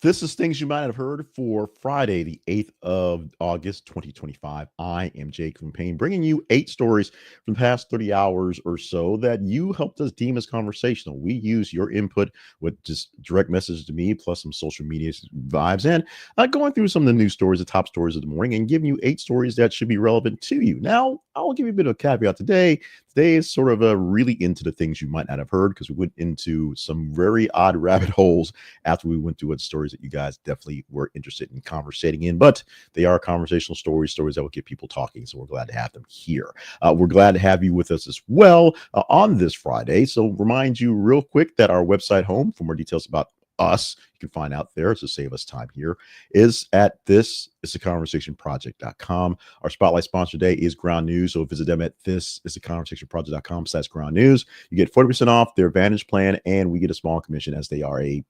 This is things you might have heard for Friday, the 8th of August, 2025. I am Jake from Payne, bringing you 8 stories from the past 30 hours or so that you helped us deem as conversational. We use your input with just direct messages to me, plus some social media vibes, and going through some of the news stories, the top stories of the morning, and giving you 8 stories that should be relevant to you. Now, I'll give you a bit of a caveat today. Today is sort of really into the things you might not have heard because we went into some very odd rabbit holes after we went through what stories that you guys definitely were interested in conversating in, but they are conversational stories that will get people talking. So we're glad to have them here. We're glad to have you with us as well on this Friday. So remind you real quick that our website home for more details about us, you can find out there to save us time here, is at thisistheconversationproject.com. Our spotlight sponsor today is Ground News, so visit them at thisistheconversationproject.com/ground news. You get 40% off their Advantage plan, and we get a small commission as they are a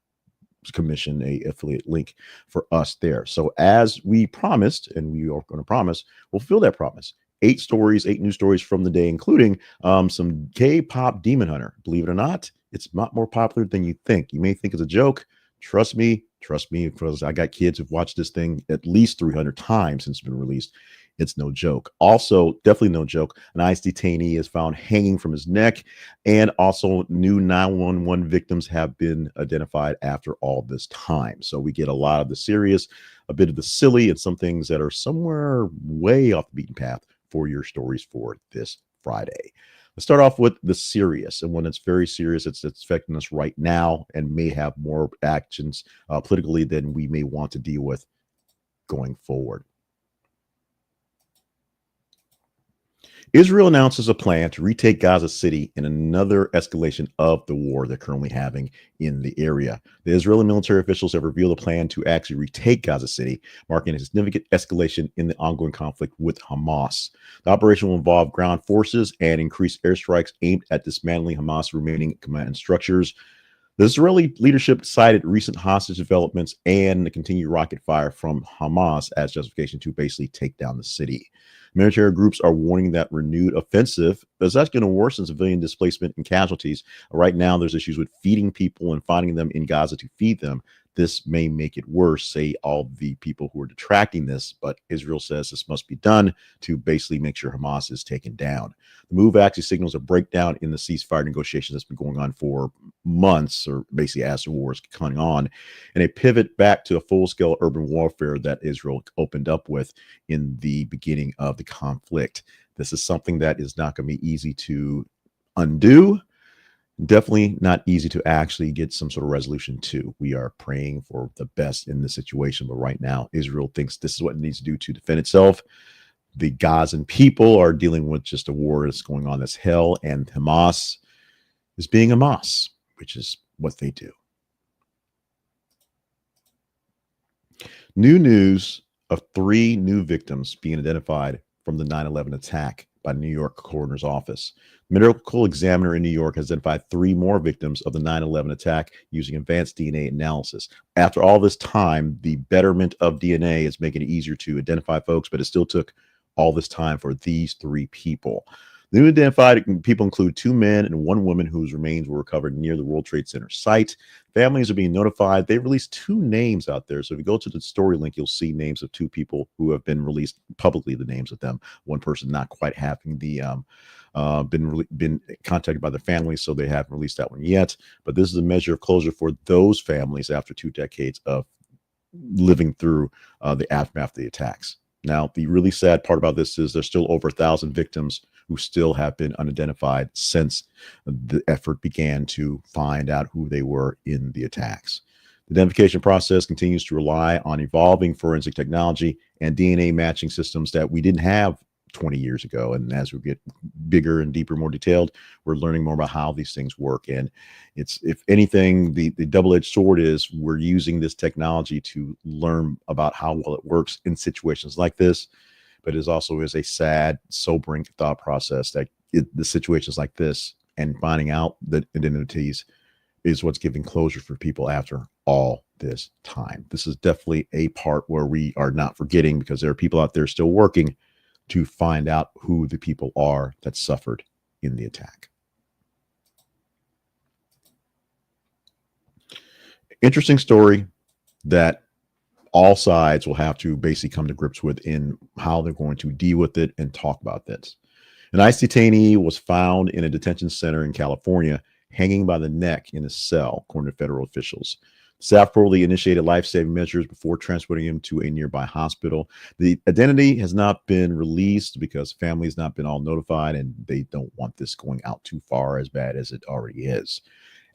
affiliate link for us there. So as we promised, and we are going to promise, we'll fulfill that promise. 8 news stories from the day, including some K-pop Demon Hunter. Believe it or not, it's not more popular than you think. You may think it's a joke. Trust me, because I got kids who've watched this thing at least 300 times since it's been released. It's no joke. Also, definitely no joke. An ICE detainee is found hanging from his neck, and also new 911 victims have been identified after all this time. So we get a lot of the serious, a bit of the silly, and some things that are somewhere way off the beaten path for your stories for this Friday. Let's start off with the serious, and when it's very serious, it's affecting us right now and may have more actions politically than we may want to deal with going forward. Israel announces a plan to retake Gaza City in another escalation of the war they're currently having in the area. The Israeli military officials have revealed a plan to actually retake Gaza City, marking a significant escalation in the ongoing conflict with Hamas. The operation will involve ground forces and increased airstrikes aimed at dismantling Hamas' remaining command structures. The Israeli leadership cited recent hostage developments and the continued rocket fire from Hamas as justification to basically take down the city. Military groups are warning that renewed offensive is that's going to worsen civilian displacement and casualties. Right now, there's issues with feeding people and finding them in Gaza to feed them. This may make it worse, say all the people who are detracting this, but Israel says this must be done to basically make sure Hamas is taken down. The move actually signals a breakdown in the ceasefire negotiations that's been going on for months, or basically as the war is coming on, and a pivot back to a full-scale urban warfare that Israel opened up with in the beginning of the conflict. This is something that is not going to be easy to undo. Definitely not easy to actually get some sort of resolution to. We are praying for the best in this situation, but right now, Israel thinks this is what it needs to do to defend itself. The Gazan people are dealing with just a war that's going on as hell, and Hamas is being Hamas, which is what they do. New news of 3 new victims being identified from the 9/11 attack by New York Coroner's Office. Medical examiner in New York has identified 3 more victims of the 9/11 attack using advanced DNA analysis. After all this time, the betterment of DNA is making it easier to identify folks, but it still took all this time for these 3 people. The new identified people include 2 men and 1 woman whose remains were recovered near the World Trade Center site. Families are being notified. They released 2 names out there. So if you go to the story link, you'll see names of 2 people who have been released publicly, the names of them. One person not quite having the been contacted by the family, so they haven't released that one yet. But this is a measure of closure for those families after 2 decades of living through the aftermath of the attacks. Now, the really sad part about this is there's still over 1,000 victims who still have been unidentified since the effort began to find out who they were in the attacks. The identification process continues to rely on evolving forensic technology and DNA matching systems that we didn't have 20 years ago. And as we get bigger and deeper, more detailed, we're learning more about how these things work. And it's, if anything, the double-edged sword is we're using this technology to learn about how well it works in situations like this. But it also is a sad, sobering thought process that the situations like this and finding out the identities is what's giving closure for people after all this time. This is definitely a part where we are not forgetting, because there are people out there still working to find out who the people are that suffered in the attack. Interesting story. that all sides will have to basically come to grips with in how they're going to deal with it and talk about this. An ICE detainee was found in a detention center in California, hanging by the neck in a cell, according to federal officials. Staff reportedly initiated life-saving measures before transporting him to a nearby hospital. The identity has not been released because family has not been all notified, and they don't want this going out too far, as bad as it already is.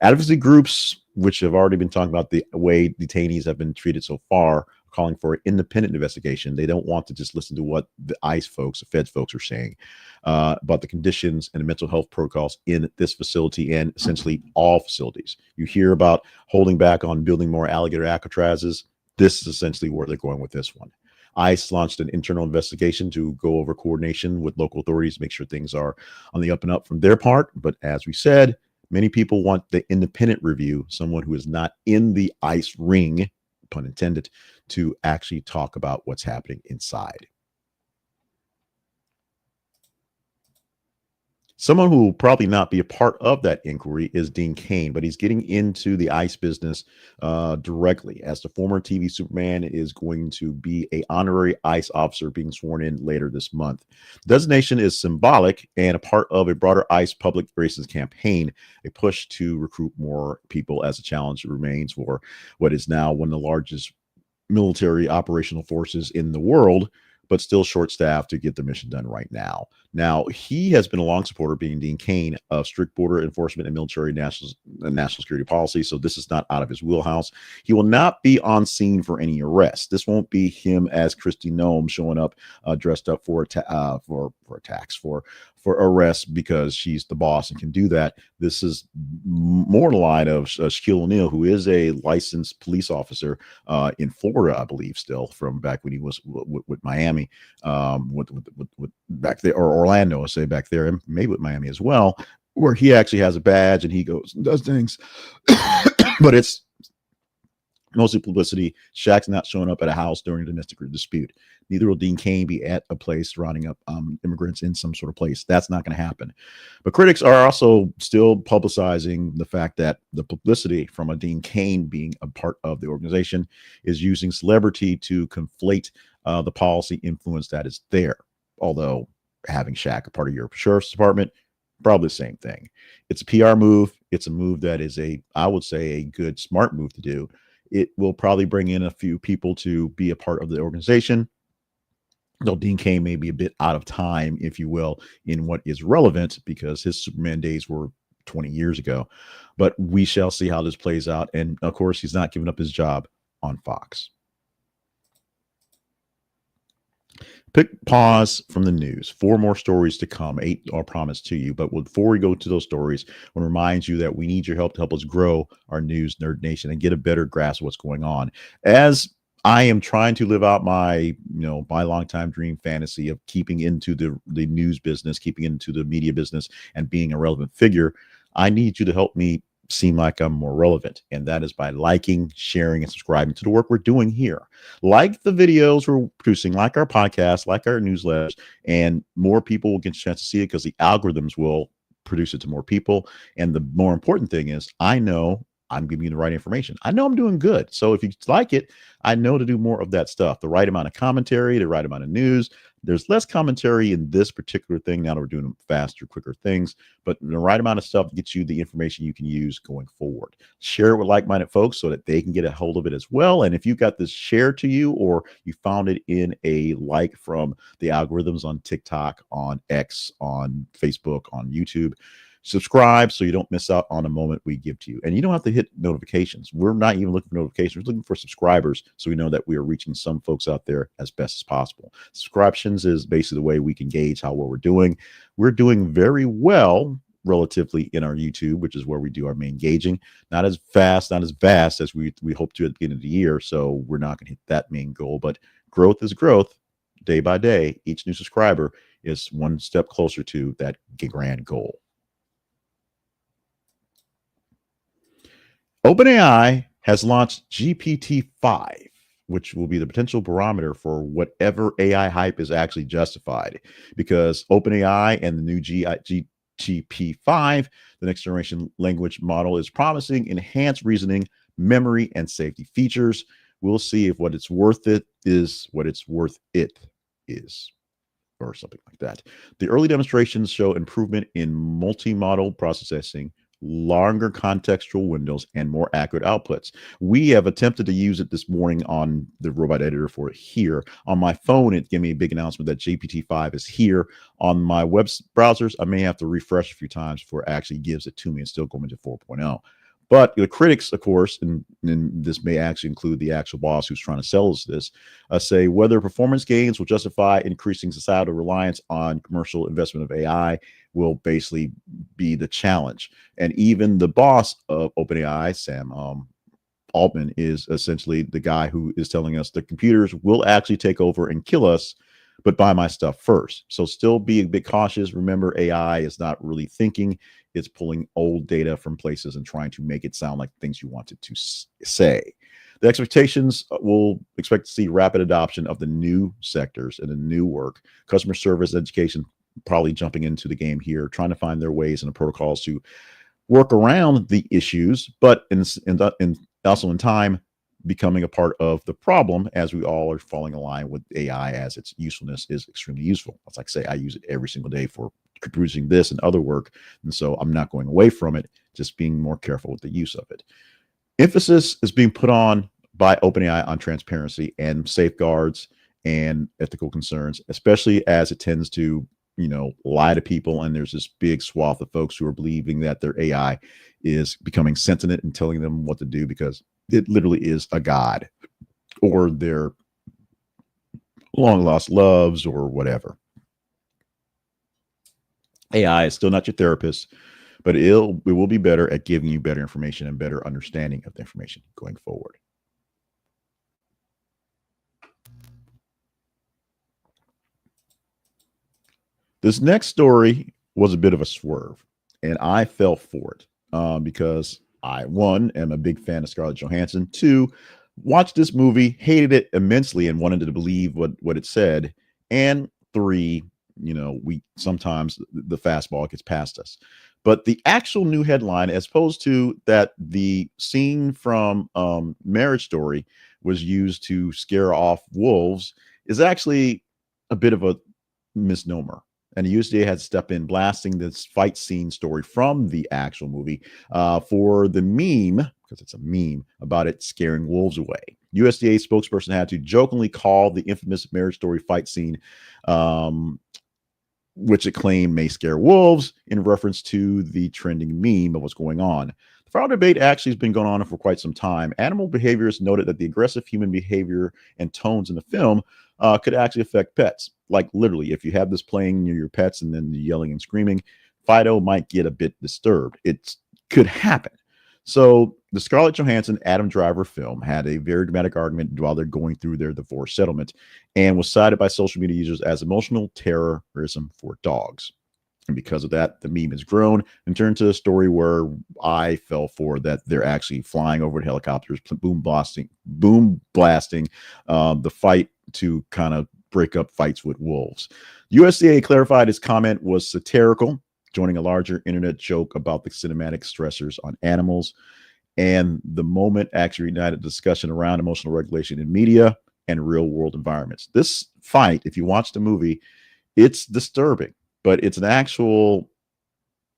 Advocacy groups, which have already been talking about the way detainees have been treated so far, calling for an independent investigation. They don't want to just listen to what the ICE folks, the feds folks are saying about the conditions and the mental health protocols in this facility and essentially all facilities. You hear about holding back on building more alligator Alcatrazes. This is essentially where they're going with this one. ICE launched an internal investigation to go over coordination with local authorities, make sure things are on the up and up from their part. But as we said, many people want the independent review, someone who is not in the ICE ring, pun intended, to actually talk about what's happening inside. Someone who will probably not be a part of that inquiry is Dean Cain, but he's getting into the ICE business directly, as the former TV Superman is going to be an honorary ICE officer being sworn in later this month. The designation is symbolic and a part of a broader ICE public relations campaign, a push to recruit more people as a challenge remains for what is now one of the largest military operational forces in the world, but still short-staffed to get the mission done right now. Now, he has been a long supporter, being Dean Cain, of strict border enforcement and military national security policy, so this is not out of his wheelhouse. He will not be on scene for any arrest. This won't be him as Christy Nome showing up dressed up for attacks, for arrests because she's the boss and can do that. This is more in the line of Shaquille O'Neal, who is a licensed police officer in Florida, I believe, still from back when he was with Miami, with back there, or Orlando, I say back there, and maybe with Miami as well, where he actually has a badge and he goes and does things. But it's mostly publicity. Shaq's not showing up at a house during a domestic dispute. Neither will Dean Cain be at a place rounding up immigrants in some sort of place. That's not going to happen. But critics are also still publicizing the fact that the publicity from a Dean Cain being a part of the organization is using celebrity to conflate the policy influence that is there. Although having Shaq a part of your sheriff's department, probably the same thing. It's a PR move. It's a move that is I would say, a good, smart move to do. It will probably bring in a few people to be a part of the organization. Though Dean Cain may be a bit out of time, if you will, in what is relevant because his Superman days were 20 years ago. But we shall see how this plays out. And of course, he's not giving up his job on Fox. Pause from the news. 4 more stories to come. 8 are promised to you. But before we go to those stories, I want to remind you that we need your help to help us grow our news nerd nation and get a better grasp of what's going on. As I am trying to live out my longtime dream fantasy of keeping into the news business, keeping into the media business, and being a relevant figure, I need you to help me seem like I'm more relevant, and that is by liking, sharing, and subscribing to the work we're doing here. Like the videos we're producing, like our podcast, like our newsletters, and more people will get a chance to see it because the algorithms will produce it to more people. And the more important thing is, I know I'm giving you the right information. I know I'm doing good. So if you like it, I know to do more of that stuff. The right amount of commentary, the right amount of news. There's less commentary in this particular thing now that we're doing faster, quicker things, but the right amount of stuff gets you the information you can use going forward. Share it with like-minded folks so that they can get a hold of it as well. And if you got this shared to you, or you found it in a like from the algorithms on TikTok, on X, on Facebook, on YouTube, subscribe so you don't miss out on a moment we give to you. And you don't have to hit notifications. We're not even looking for notifications. We're looking for subscribers so we know that we are reaching some folks out there as best as possible. Subscriptions is basically the way we can gauge how well we're doing. We're doing very well relatively in our YouTube, which is where we do our main gauging. Not as fast, not as vast as we hope to at the beginning of the year. So we're not going to hit that main goal, but growth is growth. Day by day, each new subscriber is one step closer to that grand goal. OpenAI has launched GPT-5, which will be the potential barometer for whatever AI hype is actually justified, because OpenAI and the new GPT-5, the next generation language model, is promising enhanced reasoning, memory, and safety features. We'll see if what it's worth it is what it's worth it is, or something like that. The early demonstrations show improvement in multimodal processing, longer contextual windows, and more accurate outputs. We have attempted to use it this morning on the robot editor for it here. On my phone, it gave me a big announcement that GPT-5 is here. On my web browsers, I may have to refresh a few times before it actually gives it to me and still going into 4.0. But the critics, of course, and this may actually include the actual boss who's trying to sell us this, say whether performance gains will justify increasing societal reliance on commercial investment of AI will basically be the challenge. And even the boss of OpenAI, Sam Altman, is essentially the guy who is telling us the computers will actually take over and kill us, but buy my stuff first. So still be a bit cautious. Remember, AI is not really thinking. It's pulling old data from places and trying to make it sound like things you want it to say. The expectations will expect to see rapid adoption of the new sectors and the new work. Customer service, education, probably jumping into the game here, trying to find their ways and the protocols to work around the issues, but also in time becoming a part of the problem as we all are falling in line with AI as its usefulness is extremely useful. As I say, I use it every single day for producing this and other work. And so I'm not going away from it, just being more careful with the use of it. Emphasis is being put on by OpenAI on transparency and safeguards and ethical concerns, especially as it tends to, lie to people. And there's this big swath of folks who are believing that their AI is becoming sentient and telling them what to do because it literally is a god or their long lost loves or whatever. AI is still not your therapist, but it will be better at giving you better information and better understanding of the information going forward. This next story was a bit of a swerve, and I fell for it because I, one, am a big fan of Scarlett Johansson. Two, watched this movie, hated it immensely, and wanted to believe what it said. And three, we sometimes the fastball gets past us. But the actual new headline, as opposed to that the scene from Marriage Story was used to scare off wolves, is actually a bit of a misnomer. And the USDA had to step in, blasting this fight scene story from the actual movie for the meme, because it's a meme, about it scaring wolves away. USDA spokesperson had to jokingly call the infamous Marriage Story fight scene, which it claimed may scare wolves, in reference to the trending meme of what's going on. The file debate actually has been going on for quite some time. Animal behaviorists noted that the aggressive human behavior and tones in the film could actually affect pets. Like literally, if you have this playing near your pets and then the yelling and screaming, Fido might get a bit disturbed. It could happen. So the Scarlett Johansson Adam Driver film had a very dramatic argument while they're going through their divorce settlement and was cited by social media users as emotional terrorism for dogs. And because of that, the meme has grown and turned to a story where I fell for that they're actually flying over in helicopters, boom blasting the fight to kind of break up fights with wolves. USDA clarified its comment was satirical, joining a larger internet joke about the cinematic stressors on animals. And the moment actually ignited discussion around emotional regulation in media and real world environments. This fight, if you watch the movie, it's disturbing, but it's an actual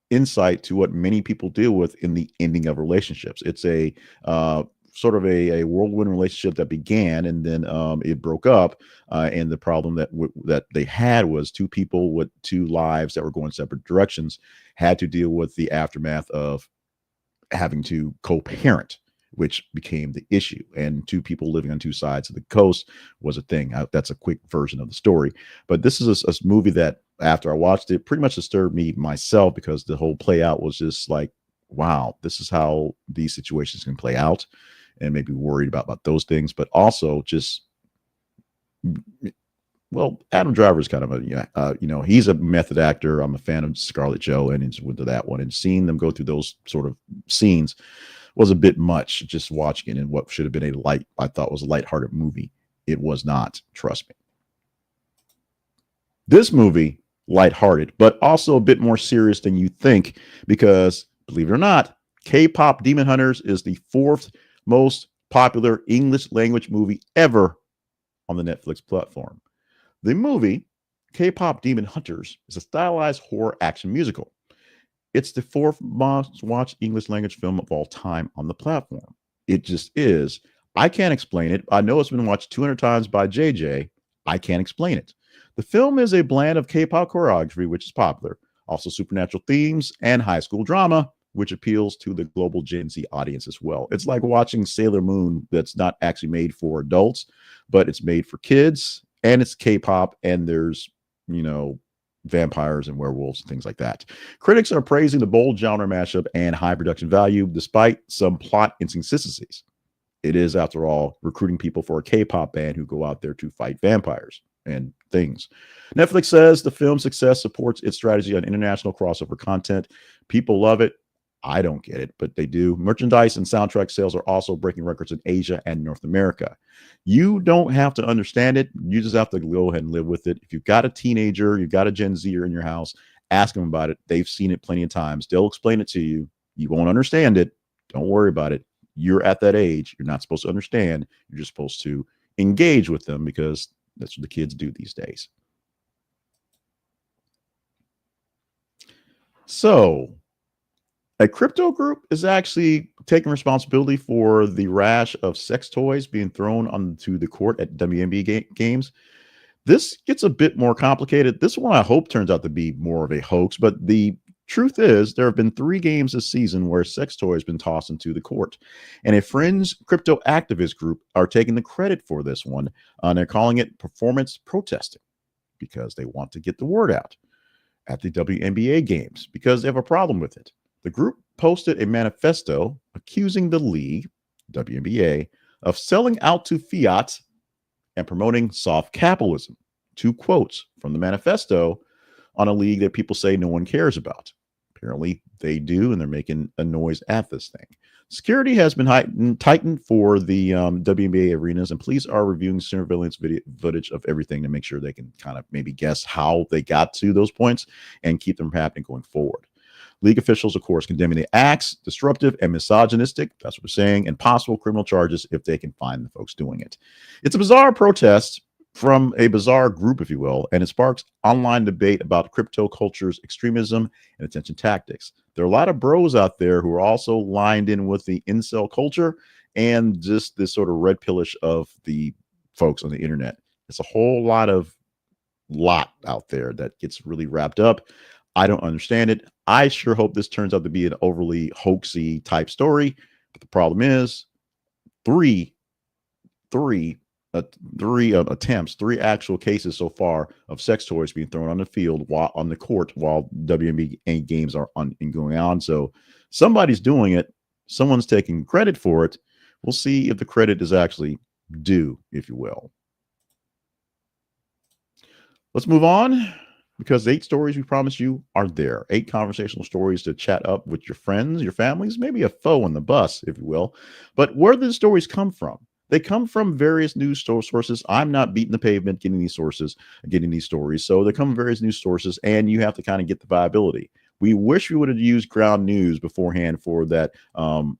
insight to what many people deal with in the ending of relationships. It's a sort of a whirlwind relationship that began and then it broke up. And the problem that they had was two people with two lives that were going separate directions had to deal with the aftermath of having to co-parent, which became the issue. And two people living on two sides of the coast was a thing. That's a quick version of the story. But this is a movie that after I watched it, pretty much disturbed me myself, because the whole play out was just like, wow, this is how these situations can play out, and maybe worried about those things. But also just, well, Adam Driver is kind of a, he's a method actor. I'm a fan of Scarlett Jo, and it's with that one, and seeing them go through those sort of scenes was a bit much, just watching it. And what should have been I thought was a lighthearted movie, it was not, trust me. This movie, lighthearted, but also a bit more serious than you think, because believe it or not, K-pop Demon Hunters is the fourth most popular English language movie ever on the Netflix platform. The movie, K-Pop Demon Hunters, is a stylized horror action musical. It's the fourth most watched English language film of all time on the platform. It just is. I can't explain it. I know it's been watched 200 times by JJ. I can't explain it. The film is a blend of K-pop choreography, which is popular, also supernatural themes, and high school drama, which appeals to the global Gen Z audience as well. It's like watching Sailor Moon that's not actually made for adults, but it's made for kids, and it's K-pop, and there's, vampires and werewolves and things like that. Critics are praising the bold genre mashup and high production value, despite some plot inconsistencies. It is, after all, recruiting people for a K-pop band who go out there to fight vampires and things. Netflix says the film's success supports its strategy on international crossover content. People love it. I don't get it, but they do. Merchandise and soundtrack sales are also breaking records in Asia and North America. You don't have to understand it. You just have to go ahead and live with it. If you've got a teenager, you've got a Gen Zer in your house, ask them about it. They've seen it plenty of times. They'll explain it to you. You won't understand it. Don't worry about it. You're at that age. You're not supposed to understand. You're just supposed to engage with them because that's what the kids do these days. So, a crypto group is actually taking responsibility for the rash of sex toys being thrown onto the court at WNBA games. This gets a bit more complicated. This one I hope turns out to be more of a hoax, but the truth is there have been 3 games this season where sex toys have been tossed into the court. And a fringe crypto activist group are taking the credit for this one. They're calling it performance protesting because they want to get the word out at the WNBA games because they have a problem with it. The group posted a manifesto accusing the league, WNBA, of selling out to fiat and promoting soft capitalism. 2 quotes from the manifesto on a league that people say no one cares about. Apparently they do, and they're making a noise at this thing. Security has been tightened for the WNBA arenas, and police are reviewing surveillance video footage of everything to make sure they can kind of maybe guess how they got to those points and keep them happening going forward. League officials, of course, condemning the acts, disruptive and misogynistic, that's what we're saying, and possible criminal charges if they can find the folks doing it. It's a bizarre protest from a bizarre group, if you will, and it sparks online debate about crypto culture's extremism and attention tactics. There are a lot of bros out there who are also lined in with the incel culture and just this sort of red pillish of the folks on the internet. It's a whole lot out there that gets really wrapped up. I don't understand it. I sure hope this turns out to be an overly hoaxy type story. But the problem is three attempts, 3 actual cases so far of sex toys being thrown on the field while on the court while WNBA games are going on. So somebody's doing it. Someone's taking credit for it. We'll see if the credit is actually due, if you will. Let's move on, because 8 stories we promised you are there. 8 conversational stories to chat up with your friends, your families, maybe a foe on the bus, if you will. But where do the stories come from? They come from various news sources. I'm not beating the pavement getting these stories. So they come from various news sources, and you have to kind of get the viability. We wish we would have used Ground News beforehand for that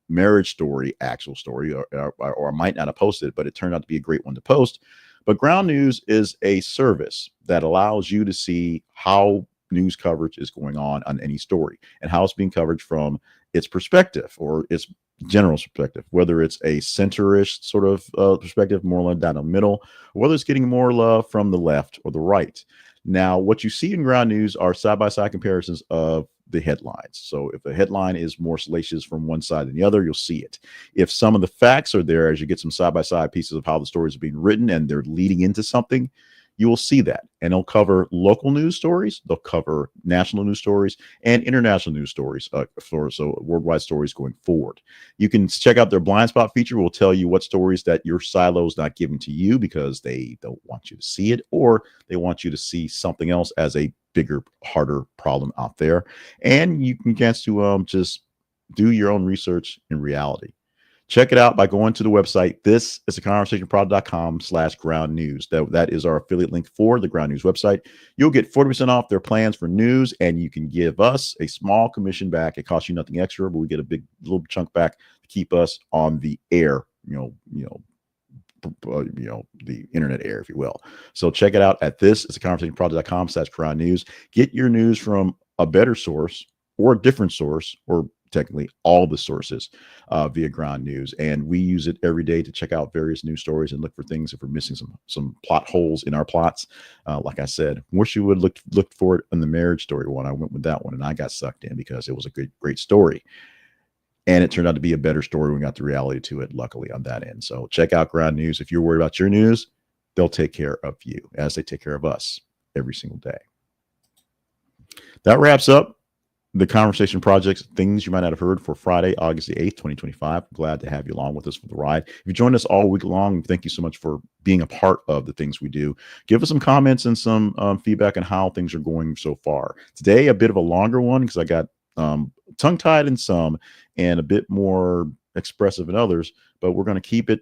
marriage story, actual story, or I might not have posted it, but it turned out to be a great one to post. But Ground News is a service that allows you to see how news coverage is going on any story and how it's being covered from its perspective or its general perspective, whether it's a centerish sort of perspective, more down the middle, or whether it's getting more love from the left or the right. Now, what you see in Ground News are side-by-side comparisons of the headlines. So if a headline is more salacious from one side than the other, you'll see it. If some of the facts are there, as you get some side-by-side pieces of how the stories are being written and they're leading into something, you will see that. And they'll cover local news stories, they'll cover national news stories, and international news stories, so worldwide stories going forward. You can check out their blind spot feature. Will tell you what stories that your silo is not giving to you because they don't want you to see it, or they want you to see something else as a bigger, harder problem out there. And you can get to just do your own research in reality. Check it out by going to the website. This is theconversationprod.com/ground news. That is our affiliate link for the Ground News website. You'll get 40% off their plans for news, and you can give us a small commission back. It costs you nothing extra, but we get a big little chunk back to keep us on the air the internet air, if you will. So check it out at this. It's a conversationproject.com/Quran News. Get your news from a better source or a different source, or technically all the sources via Ground News. And we use it every day to check out various news stories and look for things if we're missing some plot holes in our plots. Like I said, wish you would look for it in the marriage story one. I went with that one and I got sucked in because it was a great story. And it turned out to be a better story. We got the reality to it, luckily, on that end. So check out Ground News. If you're worried about your news, they'll take care of you as they take care of us every single day. That wraps up the Conversation Project's things you might not have heard for Friday, August the 8th, 2025. Glad to have you along with us for the ride. If you joined us all week long, thank you so much for being a part of the things we do. Give us some comments and some feedback on how things are going so far. Today, a bit of a longer one because I got tongue-tied in some and a bit more expressive in others, but we're going to keep it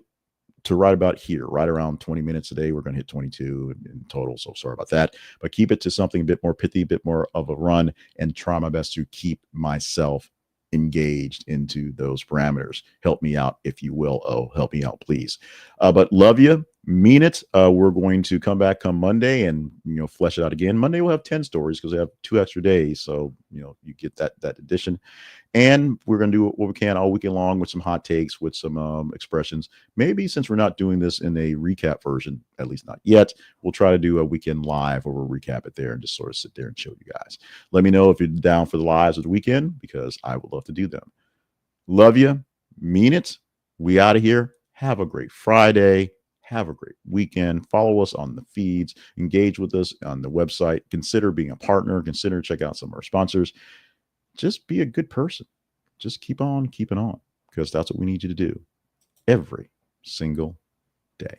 to right about here, right around 20 minutes a day. We're going to hit 22 in total, so sorry about that, but keep it to something a bit more pithy, a bit more of a run, and try my best to keep myself engaged into those parameters. Help me out, if you will. Oh, help me out, please. But love you, mean it. We're going to come back come Monday and flesh it out again. Monday we'll have 10 stories because we have 2 extra days, so you get that addition. And we're going to do what we can all weekend long with some hot takes, with some expressions. Maybe since we're not doing this in a recap version, at least not yet, we'll try to do a weekend live where we'll recap it there and just sort of sit there and show you guys. Let me know if you're down for the lives of the weekend because I would love to do them. Love you. Mean it. We out of here. Have a great Friday. Have a great weekend. Follow us on the feeds. Engage with us on the website. Consider being a partner. Consider check out some of our sponsors. Just be a good person. Just keep on keeping on because that's what we need you to do every single day.